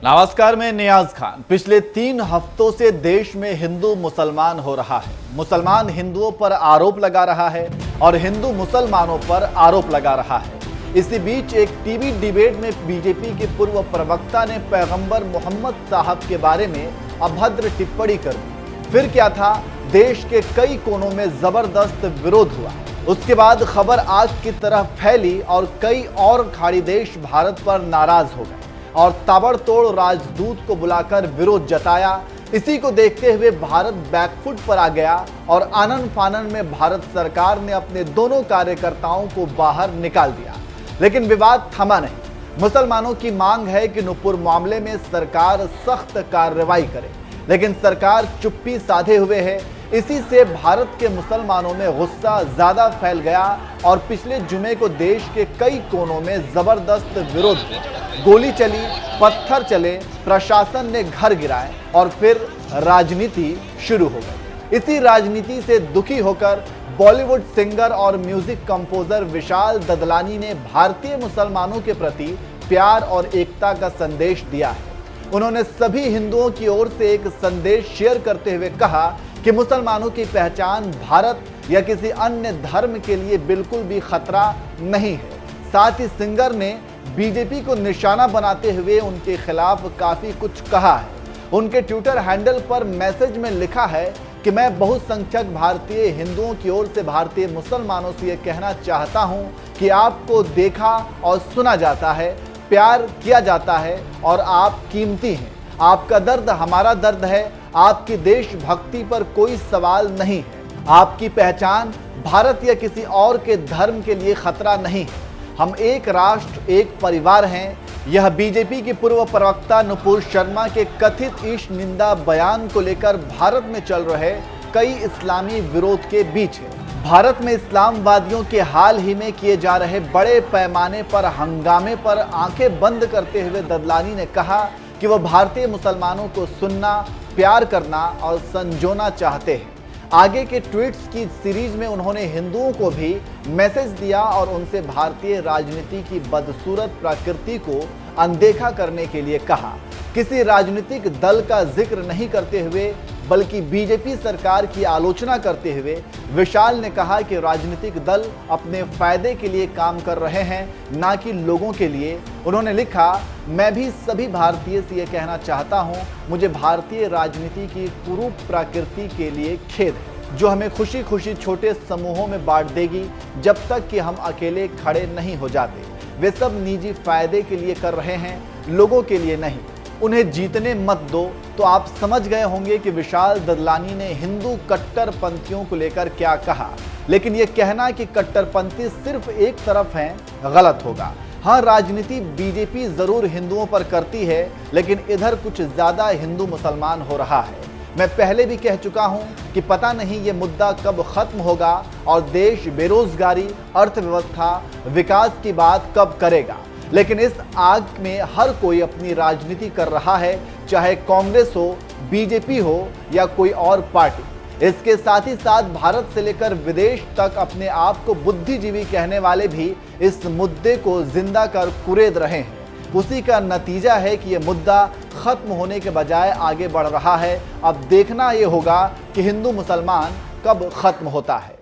नमस्कार, मैं नियाज खान। पिछले 3 हफ्तों से देश में हिंदू मुसलमान हो रहा है। मुसलमान हिंदुओं पर आरोप लगा रहा है और हिंदू मुसलमानों पर आरोप लगा रहा है। इसी बीच एक टीवी डिबेट में बीजेपी के पूर्व प्रवक्ता ने पैगंबर मोहम्मद साहब के बारे में अभद्र टिप्पणी कर दी। फिर क्या था, देश के कई कोनों में जबरदस्त विरोध हुआ। उसके बाद खबर आग की तरह फैली और कई और खाड़ी देश भारत पर नाराज हो गए और ताबड़तोड़ राजदूत को बुलाकर विरोध जताया। इसी को देखते हुए भारत बैकफुट पर आ गया और आनन फानन में भारत सरकार ने अपने दोनों कार्यकर्ताओं को बाहर निकाल दिया। लेकिन विवाद थमा नहीं। मुसलमानों की मांग है कि नूपुर मामले में सरकार सख्त कार्रवाई करे, लेकिन सरकार चुप्पी साधे हुए है। इसी से भारत के मुसलमानों में गुस्सा ज्यादा फैल गया और पिछले जुमे को देश के कई कोनों में जबरदस्त विरोध हुआ। गोली चली, पत्थर चले, प्रशासन ने घर गिराए और फिर राजनीति शुरू हो गई। इसी राजनीति से दुखी होकर बॉलीवुड सिंगर और म्यूजिक कंपोजर विशाल ददलानी ने भारतीय मुसलमानों के प्रति प्यार और एकता का संदेश दिया है। उन्होंने सभी हिंदुओं की ओर से एक संदेश शेयर करते हुए कहा कि मुसलमानों की पहचान भारत या किसी अन्य धर्म के लिए बिल्कुल भी खतरा नहीं है। साथ ही सिंगर ने बीजेपी को निशाना बनाते हुए उनके खिलाफ काफी कुछ कहा है। उनके ट्विटर हैंडल पर मैसेज में लिखा है कि मैं बहुसंख्यक भारतीय हिंदुओं की ओर से भारतीय मुसलमानों से यह कहना चाहता हूं कि आपको देखा और सुना जाता है, प्यार किया जाता है और आप कीमती हैं। आपका दर्द हमारा दर्द है। आपकी देशभक्ति पर कोई सवाल नहीं है। आपकी पहचान भारत या किसी और के धर्म के लिए खतरा नहीं है। हम एक राष्ट्र, एक परिवार हैं। यह बीजेपी की पूर्व प्रवक्ता नुपुर शर्मा के कथित ईश निंदा बयान को लेकर भारत में चल रहे कई इस्लामी विरोध के बीच है। भारत में इस्लामवादियों के हाल ही में किए जा रहे बड़े पैमाने पर हंगामे पर आंखें बंद करते हुए ददलानी ने कहा कि वह भारतीय मुसलमानों को सुनना, प्यार करना और संजोना चाहते हैं। आगे के ट्वीट्स की सीरीज में उन्होंने हिंदुओं को भी मैसेज दिया और उनसे भारतीय राजनीति की बदसूरत प्रकृति को अनदेखा करने के लिए कहा। किसी राजनीतिक दल का जिक्र नहीं करते हुए बल्कि बीजेपी सरकार की आलोचना करते हुए विशाल ने कहा कि राजनीतिक दल अपने फायदे के लिए काम कर रहे हैं, ना कि लोगों के लिए। उन्होंने लिखा, मैं भी सभी भारतीय से यह कहना चाहता हूं, मुझे भारतीय राजनीति की कुरूप प्रकृति के लिए खेद है, जो हमें खुशी खुशी छोटे समूहों में बांट देगी जब तक कि हम अकेले खड़े नहीं हो जाते। वे सब निजी फायदे के लिए कर रहे हैं, लोगों के लिए नहीं। उन्हें जीतने मत दो। तो आप समझ गए होंगे कि विशाल ददलानी ने हिंदू कट्टरपंथियों को लेकर क्या कहा। लेकिन यह कहना कि कट्टरपंथी सिर्फ एक तरफ हैं, गलत होगा। हाँ, राजनीति बीजेपी जरूर हिंदुओं पर करती है, लेकिन इधर कुछ ज्यादा हिंदू मुसलमान हो रहा है। मैं पहले भी कह चुका हूं कि पता नहीं ये मुद्दा कब खत्म होगा और देश बेरोजगारी, अर्थव्यवस्था, विकास की बात कब करेगा। लेकिन इस आग में हर कोई अपनी राजनीति कर रहा है, चाहे कांग्रेस हो, बीजेपी हो या कोई और पार्टी। इसके साथ ही साथ भारत से लेकर विदेश तक अपने आप को बुद्धिजीवी कहने वाले भी इस मुद्दे को जिंदा कर कुरेद रहे हैं। उसी का नतीजा है कि यह मुद्दा खत्म होने के बजाय आगे बढ़ रहा है। अब देखना यह होगा कि हिंदू मुसलमान कब खत्म होता है।